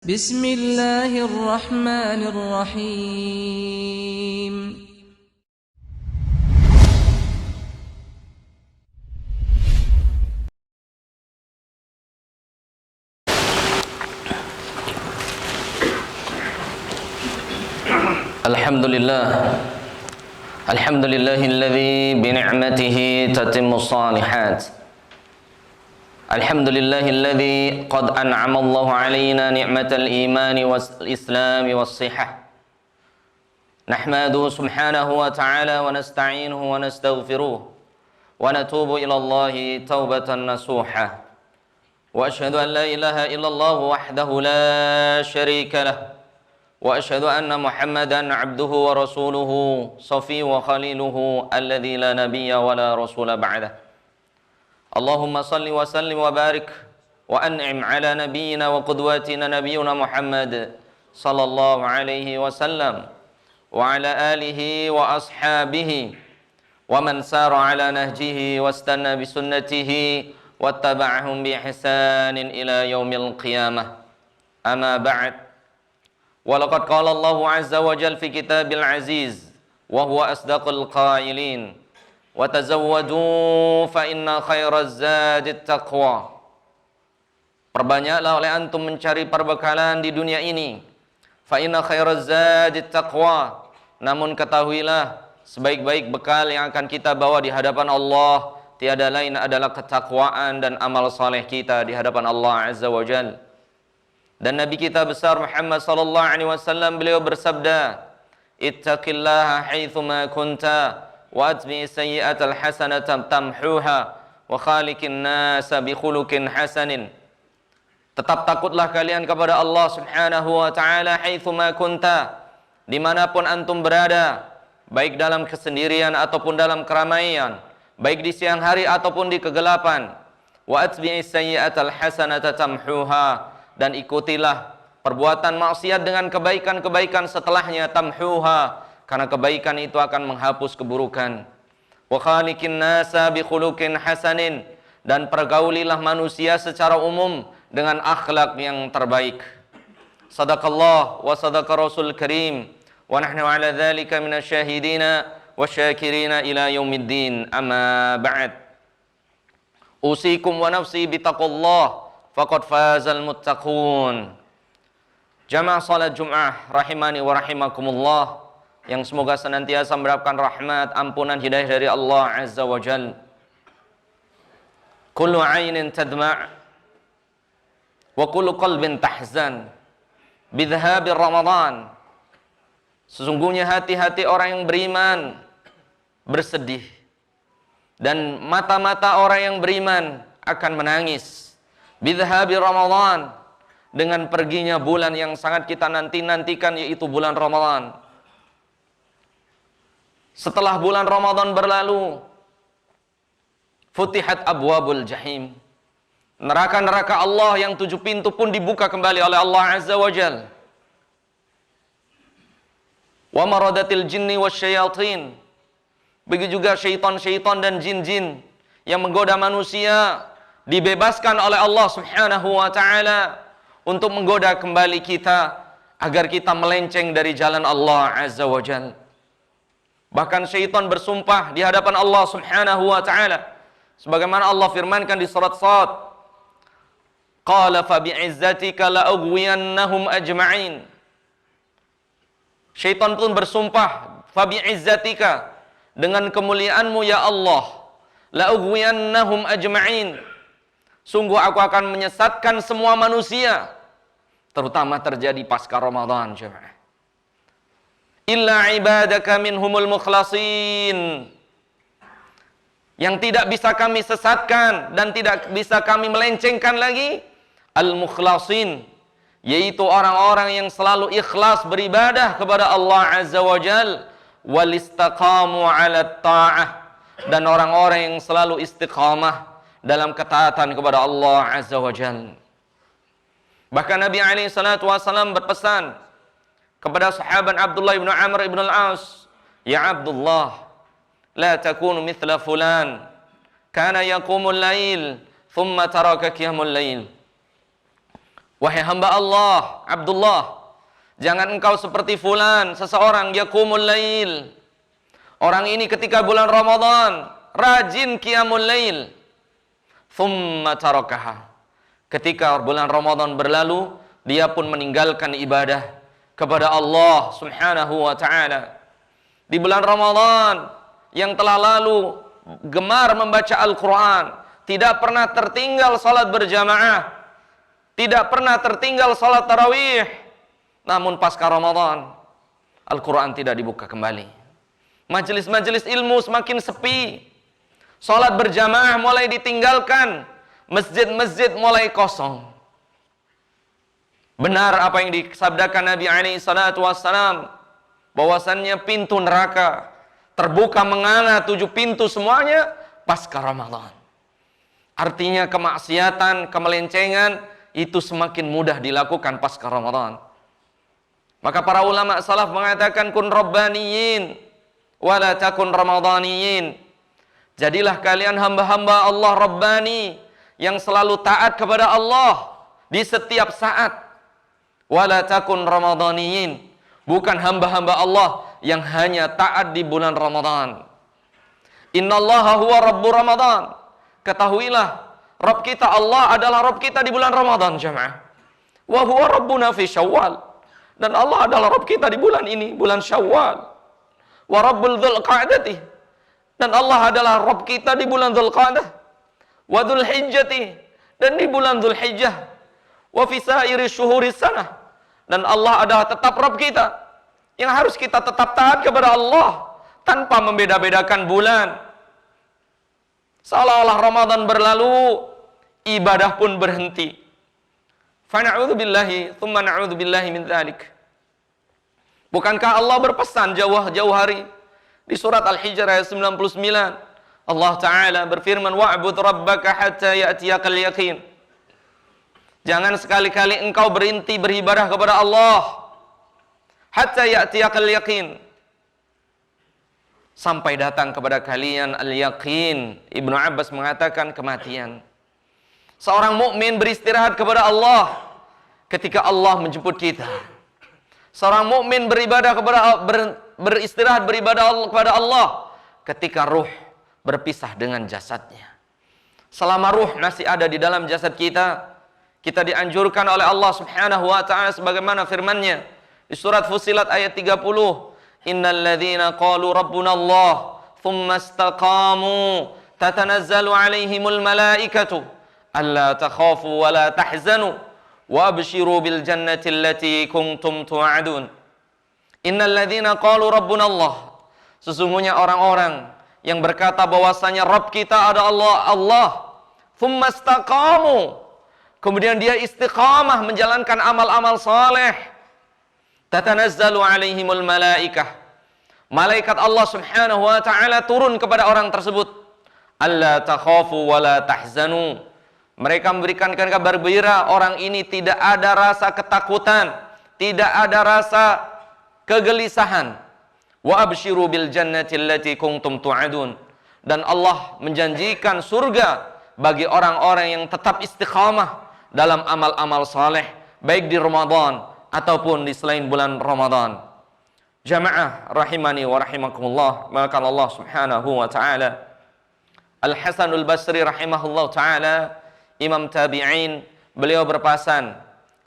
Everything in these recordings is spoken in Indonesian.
Bismillahirrahmanirrahim. Alhamdulillahilladzi bini'matihi tatimmus shalihat. Alhamdulillahilladzi qad an'ama Allahu 'alaina ni'matal imani wal islami was sihah. Nahmaduhu subhanahu wa ta'ala wa nasta'inuhu wa nastaghfiruh wa natubu ila Allahi taubatan nasuha. Wa asyhadu an la ilaha illallah wahdahu la syarika lah. Wa asyhadu anna Muhammadan 'abduhu wa rasuluhu safi wa khaliluhu alladzi la nabiyya wa la rasula ba'dah. Allahumma salli wa sallim wa barik wa an'im ala nabiyyina wa qudwatina nabiyyuna Muhammad sallallahu alaihi wasallam wa ala alihi wa ashabihi wa man sara ala nahjihi wastanna bi sunnatihi wattaba'ahum bi ihsanin ila yaumil qiyamah. Amma ba'd. Wa laqad qala Allahu 'azza wa jalla fi kitabil aziz wa huwa asdaqul qailin. Wa tazawwadu fa inna khairaz zadit taqwa. Perbanyaklah oleh antum mencari perbekalan di dunia ini. Fa inna khairaz zadit taqwa. Namun ketahuilah, sebaik-baik bekal yang akan kita bawa di hadapan Allah tiada lain adalah ketakwaan dan amal saleh kita di hadapan Allah Azza wa Jalla. Dan Nabi kita besar Muhammad sallallahu alaihi wasallam beliau bersabda, "Ittaqillaha haitsu ma kunta wa atbi sayyi'atal hasanata tamhuha wa khaliqin nasa bi khuluqin hasanin." Tetap takutlah kalian kepada Allah Subhanahu wa taala haitsu ma kunta, dimanapun antum berada, baik dalam kesendirian ataupun dalam keramaian, baik di siang hari ataupun di kegelapan. Wa atbi sayyi'atal hasanata tamhuha, dan ikutilah perbuatan maksiat dengan kebaikan-kebaikan setelahnya, tamhuha, karena kebaikan itu akan menghapus keburukan. Wa khaliqin nasa bi khuluqin hasanin, dan pergaulilah manusia secara umum dengan akhlak yang terbaik. Sadaqallah wa sadaqa Rasul Karim wa nahnu ala dzalika minasyahidina wasyakirina ila yaumiddin. Amma ba'd. Usikum wa nafsi bitaqullah faqad fazal muttaqun. Jamaah salat Jumat rahimani wa rahimakumullah, yang semoga senantiasa mendapatkan rahmat, ampunan, hidayah dari Allah Azza wa Jal. Kullu ainin tadma' wa kullu qalbin tahzan bidhahabi Ramadan. Sesungguhnya hati-hati orang yang beriman bersedih, dan mata-mata orang yang beriman akan menangis. Bidhahabi Ramadan, dengan perginya bulan yang sangat kita nanti-nantikan, yaitu bulan Ramadan. Setelah bulan Ramadan berlalu, futihat abwabul jahim. Neraka-neraka Allah yang 7 pintu pun dibuka kembali oleh Allah Azza wa Jal. Wa maradatil jinni wasyayatin. Begitu juga syaitan-syaitan dan jin-jin yang menggoda manusia dibebaskan oleh Allah Subhanahu wa taala untuk menggoda kembali kita agar kita melenceng dari jalan Allah Azza wa Jal. Bahkan syaitan bersumpah di hadapan Allah Subhanahu wa taala, sebagaimana Allah firmankan di surat Shad, qala fa bi'izzatika la aghwiyannahum ajma'in. Syaitan pun bersumpah, fa bi'izzatika, dengan kemuliaanmu ya Allah, la aghwiyannahum ajma'in, sungguh aku akan menyesatkan semua manusia, terutama terjadi pasca Ramadan. Jemaah, illa ibadaka minhumul mukhlasin, yang tidak bisa kami sesatkan dan tidak bisa kami melencengkan lagi, al-mukhlasin, yaitu orang-orang yang selalu ikhlas beribadah kepada Allah Azza wa Jal, wal istaqamu ala ta'ah, dan orang-orang yang selalu istiqamah dalam ketaatan kepada Allah Azza wa Jal. Bahkan Nabi alaihi salatu wasallam berpesan kepada sahabat Abdullah bin Amr bin al-As, "Ya Abdullah, la takunu mithla fulan, kana yaqumul lail, thumma taraka qiyamul lail." Wahai hamba Allah, Abdullah, jangan engkau seperti fulan, seseorang yaqumul lail. Orang ini ketika bulan Ramadan rajin qiyamul lail. Thumma tarakaha. Ketika bulan Ramadan berlalu, dia pun meninggalkan ibadah kepada Allah Subhanahu wa taala. Di bulan Ramadan yang telah lalu gemar membaca Al-Qur'an, tidak pernah tertinggal salat berjamaah, tidak pernah tertinggal salat tarawih. Namun pasca Ramadan, Al-Quran tidak dibuka kembali. Majelis-majelis ilmu semakin sepi. Salat berjamaah mulai ditinggalkan. Masjid-masjid mulai kosong. Benar apa yang disabdakan Nabi SAW, bahwasannya pintu neraka terbuka menganga 7 pintu semuanya pasca Ramadan. Artinya kemaksiatan, kemelencengan itu semakin mudah dilakukan pasca Ramadan. Maka para ulama salaf mengatakan kun rabbaniyin wala takun ramadaniyin. Jadilah kalian hamba-hamba Allah Rabbani yang selalu taat kepada Allah di setiap saat. Wala takun ramadaniyin, bukan hamba-hamba Allah yang hanya taat di bulan Ramadan. Innallaha huwa rabbur Ramadan. Ketahuilah, Rabb kita Allah adalah Rabb kita di bulan Ramadan, jemaah. Wa huwa rabbuna fi Syawal. Dan Allah adalah Rabb kita di bulan ini, bulan Syawal. Wa rabbul Dzulqa'dati. Dan Allah adalah Rabb kita di bulan Dzulqa'dah. Wa Dzulhijjati. Dan di bulan Dzulhijjah. Wa fi sairi syuhuris sanah. Dan Allah adalah tetap Rabb kita yang harus kita tetap taat kepada Allah tanpa membeda-bedakan bulan. Seolah-olah Ramadan berlalu, ibadah pun berhenti. Fa na'udzubillahi, tsumma na'udzubillahi min dzalik. Bukankah Allah berpesan jauh-jauh hari di surat Al-Hijr ayat 99? Allah Ta'ala berfirman, wa'bud rabbaka hatta ya'tiyakal yaqin. Jangan sekali-kali engkau berhenti beribadah kepada Allah hatta ya'tiyakal yaqin, sampai datang kepada kalian al-yaqin. Ibnu Abbas mengatakan kematian. Seorang mukmin beristirahat kepada Allah ketika Allah menjemput kita. Seorang mukmin beribadah beristirahat beribadah kepada Allah ketika ruh berpisah dengan jasadnya. Selama ruh masih ada di dalam jasad kita, kita dianjurkan oleh Allah Subhanahu wa taala sebagaimana firman-Nya di surat Fussilat ayat 30. Innal ladzina qalu rabbuna Allah thumma istaqamu tatanazzalu alaihimul malaikatu alla takhafu wa la tahzanu wa abshiru bil jannati allati kuntum tu'adun. Innal ladzina qalu rabbuna Allah, sesungguhnya orang-orang yang berkata bahwasanya Rabb kita adalah Allah, thumma istaqamu, kemudian dia istiqamah menjalankan amal-amal saleh, tatanazzalu alaihimul malaikah, malaikat Allah Subhanahu wa taala turun kepada orang tersebut. Alla takhafu wa la tahzanu, mereka memberikan kabar gembira, orang ini tidak ada rasa ketakutan, tidak ada rasa kegelisahan. Wa abshiru bil jannati allati kuntum tu'adun, dan Allah menjanjikan surga bagi orang-orang yang tetap istiqamah dalam amal-amal saleh, baik di Ramadan ataupun di selain bulan Ramadan. Jamaah rahimani wa rahimakumullah, maka Allah Subhanahu wa taala, Al-Hasanul Basri rahimahullah taala, imam tabi'in, beliau berpesan,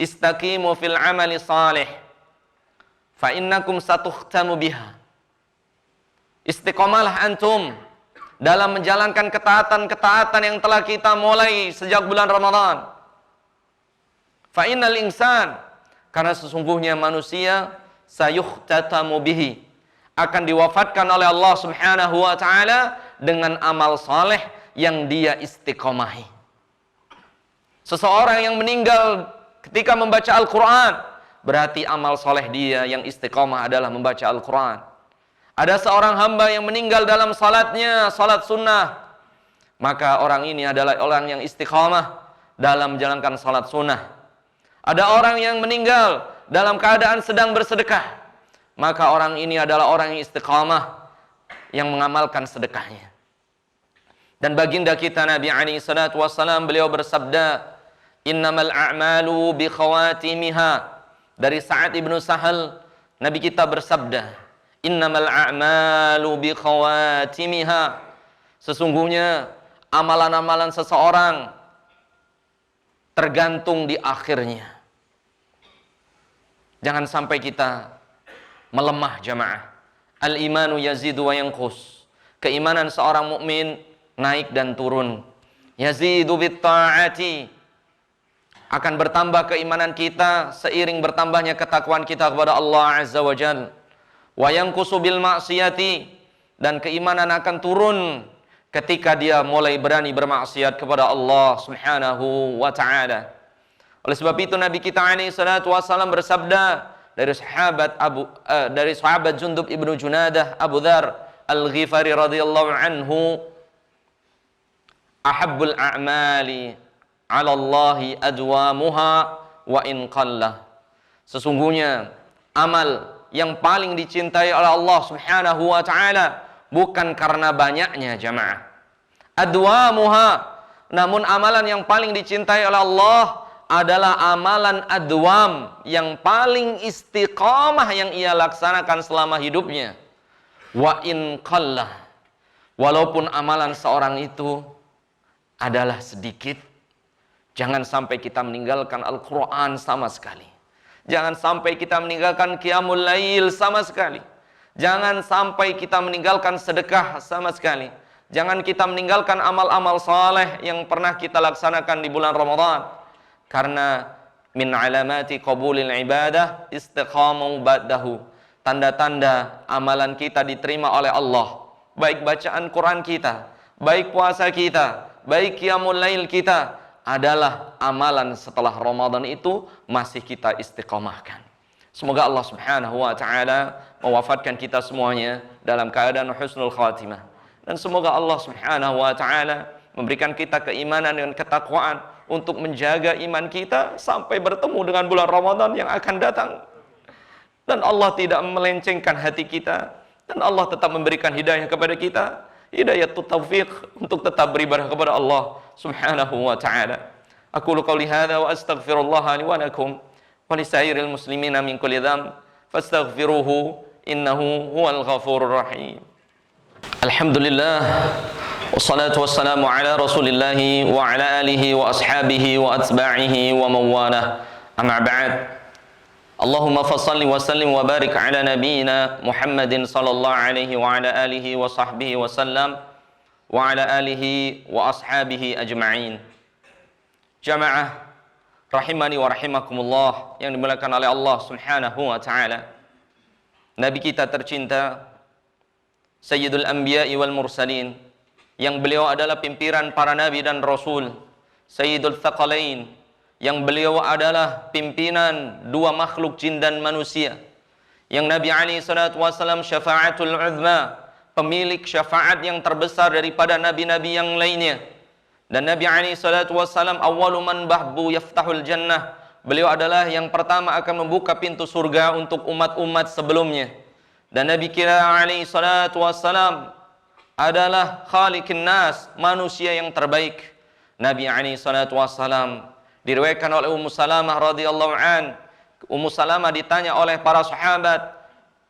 istaqimu fil amali salih fa innakum satuhtamu biha. Istiqomalah antum dalam menjalankan ketaatan-ketaatan yang telah kita mulai sejak bulan Ramadan. Fa innal insan, karena sesungguhnya manusia sayuhtatamu bihi, akan diwafatkan oleh Allah Subhanahu wa taala dengan amal saleh yang dia istiqomahi. Seseorang yang meninggal ketika membaca Al-Quran, berarti amal saleh dia yang istiqomah adalah membaca Al-Quran. Ada seorang hamba yang meninggal dalam salatnya, salat sunnah, maka orang ini adalah orang yang istiqomah dalam menjalankan salat sunnah. Ada orang yang meninggal dalam keadaan sedang bersedekah, maka orang ini adalah orang yang istiqamah yang mengamalkan sedekahnya. Dan baginda kita Nabi alaihi salatu wassalam, beliau bersabda, Innamal a'malu bi khawatimiha. Dari Sa'ad ibnu Sahal, Nabi kita bersabda, innamal a'malu bi khawatimiha. Sesungguhnya amalan-amalan seseorang tergantung di akhirnya. Jangan sampai kita melemah jamaah. Al-imanu yazidu wa yanqus. Keimanan seorang mukmin naik dan turun. Yazidu bit ta'ati. Akan bertambah keimanan kita seiring bertambahnya ketakwaan kita kepada Allah Azza wa Jalla. Wa yanqusu bil ma'siyati, dan keimanan akan turun ketika dia mulai berani bermaksiat kepada Allah Subhanahu wa taala. Oleh sebab itu Nabi kita alaihi salatu wasallam bersabda dari sahabat Jundub ibnu Junadah Abu Dzar Al-Ghifari radhiyallahu anhu, ahabbul a'mali 'ala Allahi adwamuha wa in qalla. Sesungguhnya amal yang paling dicintai oleh Allah Subhanahu wa taala bukan karena banyaknya jamaah. Adwamuha, namun amalan yang paling dicintai oleh Allah adalah amalan adwam, yang paling istiqamah yang ia laksanakan selama hidupnya. Wa in qalla, walaupun amalan seorang itu adalah sedikit. Jangan sampai kita meninggalkan Al-Quran sama sekali. Jangan sampai kita meninggalkan Qiyamul Lail sama sekali. Jangan sampai kita meninggalkan sedekah sama sekali. Jangan kita meninggalkan amal-amal saleh yang pernah kita laksanakan di bulan Ramadan. Karena min alamati qabulil ibadah istiqamu ba'dahu. Tanda-tanda amalan kita diterima oleh Allah. Baik bacaan Quran kita, baik puasa kita, baik Qiyamul Lail kita, adalah amalan setelah Ramadan itu masih kita istiqamahkan. Semoga Allah Subhanahu wa taala mewafatkan kita semuanya dalam keadaan husnul khatimah. Dan semoga Allah Subhanahu wa taala memberikan kita keimanan dan ketakwaan untuk menjaga iman kita sampai bertemu dengan bulan Ramadan yang akan datang. Dan Allah tidak melencengkan hati kita, dan Allah tetap memberikan hidayah kepada kita, hidayah taufiq untuk tetap beribadah kepada Allah Subhanahu wa ta'ala. Aqulu qawli hadha wa astaghfirullah li wa lakum wa li sa'iril muslimina min kulli dhanb fastaghfiruhu innahu huwal ghafurur rahim. Alhamdulillah wassalatu wassalamu ala Rasulillah wa ala alihi wa ashabihi wa atba'ihi wa mawalah. Amma ba'd. Allahumma fassalli wa sallim wa barik ala nabiyyina Muhammadin sallallahu alaihi wa ala alihi wa sahbihi wa sallam wa ala alihi wa ashabihi ajma'in. Jamaah rahimani wa rahimakumullah yang dimuliakan oleh Allah Subhanahu wa taala. Nabi kita tercinta Sayyidul Anbiya'i wal Mursalin, yang beliau adalah pimpinan para nabi dan rasul, Sayyidul Thaqalain, yang beliau adalah pimpinan dua makhluk jin dan manusia, yang Nabi alaihi salatu wasallam syafa'atul uzma, pemilik syafaat yang terbesar daripada nabi-nabi yang lainnya. Dan Nabi alaihi salatu wasallam awwalu man bahbu yaftahul jannah, beliau adalah yang pertama akan membuka pintu surga untuk umat-umat sebelumnya. Dan Nabi kita alaihi salatu wasallam adalah khaliqin nas, manusia yang terbaik. Nabi alaihi salatu wasallam diriwayatkan oleh Ummu Salamah radhiyallahu an. Ummu Salamah ditanya oleh para sahabat,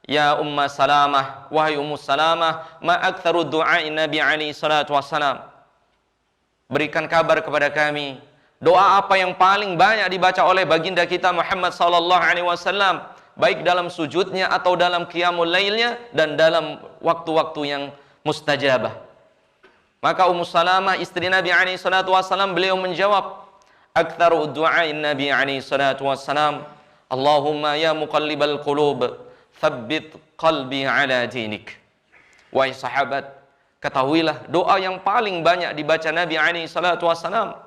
"Ya Ummu Salamah, wahai Ummu Salamah, ma aktsaru du'a'i Nabi alaihi salatu wasalam?" Berikan kabar kepada kami, doa apa yang paling banyak dibaca oleh baginda kita Muhammad sallallahu alaihi wasallam, baik dalam sujudnya atau dalam qiyamul lailnya dan dalam waktu-waktu yang mustajabah. Maka Ummu Salamah istri Nabi alaihi salatu wasalam beliau menjawab, aktsaru du'a'i Nabi alaihi salatu wassalam, Allahumma ya muqallibal qulub tsabbit qalbi ala dinik. Wahai sahabat, ketahuilah doa yang paling banyak dibaca Nabi alaihi salatu wassalam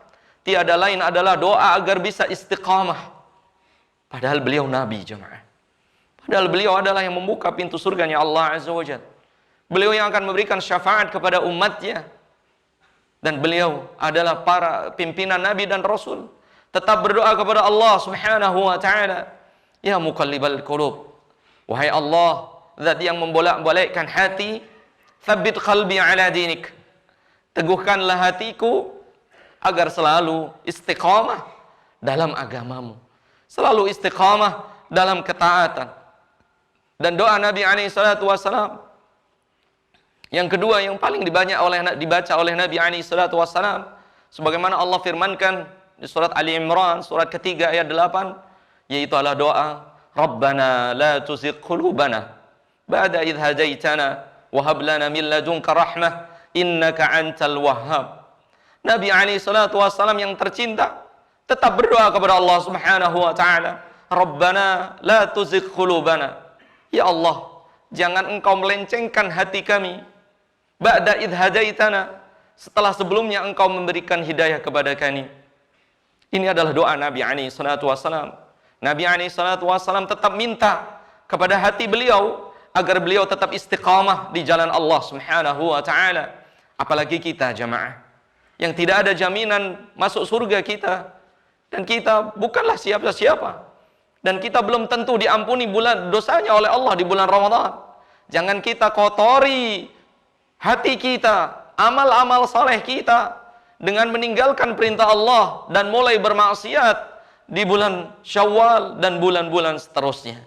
tiada lain adalah doa agar bisa istiqamah. Padahal beliau nabi jemaah. Padahal beliau adalah yang membuka pintu surganya Allah Azza wa Jalla. Beliau yang akan memberikan syafaat kepada umatnya. Dan beliau adalah para pimpinan Nabi dan Rasul. Tetap berdoa kepada Allah Subhanahu wa ta'ala. Ya muqallibal qulub, wahai Allah, zat yang membolak-balikkan hati, tsabbit qalbi ala dinik, teguhkanlah hatiku agar selalu istiqamah dalam agamamu. Selalu istiqamah dalam ketaatan. Dan doa Nabi SAW yang kedua yang paling dibaca oleh Nabi SAW, sebagaimana Allah firmankan di surat Ali Imran, surat ketiga ayat 8, yaitu adalah doa Rabbana la tuzigh qulubana ba'da idh hadaitana wa hab lana min ladunka rahmah innaka antal wahhab. Nabi SAW yang tercinta tetap berdoa kepada Allah Subhanahu wa taala, Rabbana la tuzigh qulubana. Ya Allah, jangan Engkau melencengkan hati kami. Ba'da idh hadaitana, setelah sebelumnya Engkau memberikan hidayah kepada kami. Ini adalah doa Nabi SAW. Nabi SAW tetap minta kepada hati beliau agar beliau tetap istiqamah di jalan Allah Subhanahu wa taala. Apalagi kita jamaah yang tidak ada jaminan masuk surga kita, dan kita bukanlah siapa-siapa, dan kita belum tentu diampuni dosanya oleh Allah di bulan Ramadan. Jangan kita kotori hati kita, amal-amal saleh kita dengan meninggalkan perintah Allah dan mulai bermaksiat di bulan Syawal dan bulan-bulan seterusnya.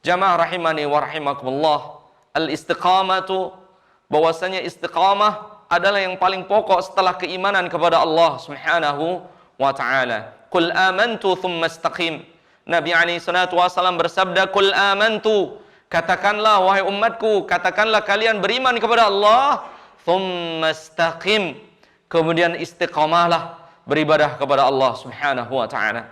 Jamaah rahimani wa rahimakumullah, al-istiqamatu, bahwasanya istiqamah adalah yang paling pokok setelah keimanan kepada Allah Subhanahu wa taala. Qul amantu thumma istaqim. Nabi SAW bersabda, Qul amantu, katakanlah wahai umatku, katakanlah kalian beriman kepada Allah, thumma istaqim, kemudian istiqamahlah beribadah kepada Allah Subhanahu wa taala.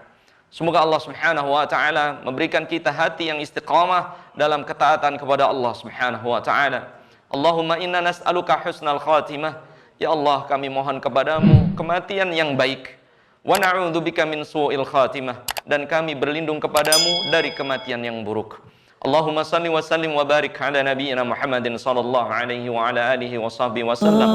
Semoga Allah Subhanahu wa taala memberikan kita hati yang istiqamah dalam ketaatan kepada Allah Subhanahu wa taala. Allahumma inna nas'aluka husnal khatimah. Ya Allah, kami mohon kepadamu kematian yang baik. Wa na'udzubika min su'il khatimah, dan kami berlindung kepadamu dari kematian yang buruk. Allahumma salli wa sallim wa barik ala nabiyyina Muhammadin sallallahu alaihi wa ala alihi wa sahbihi wa sallam.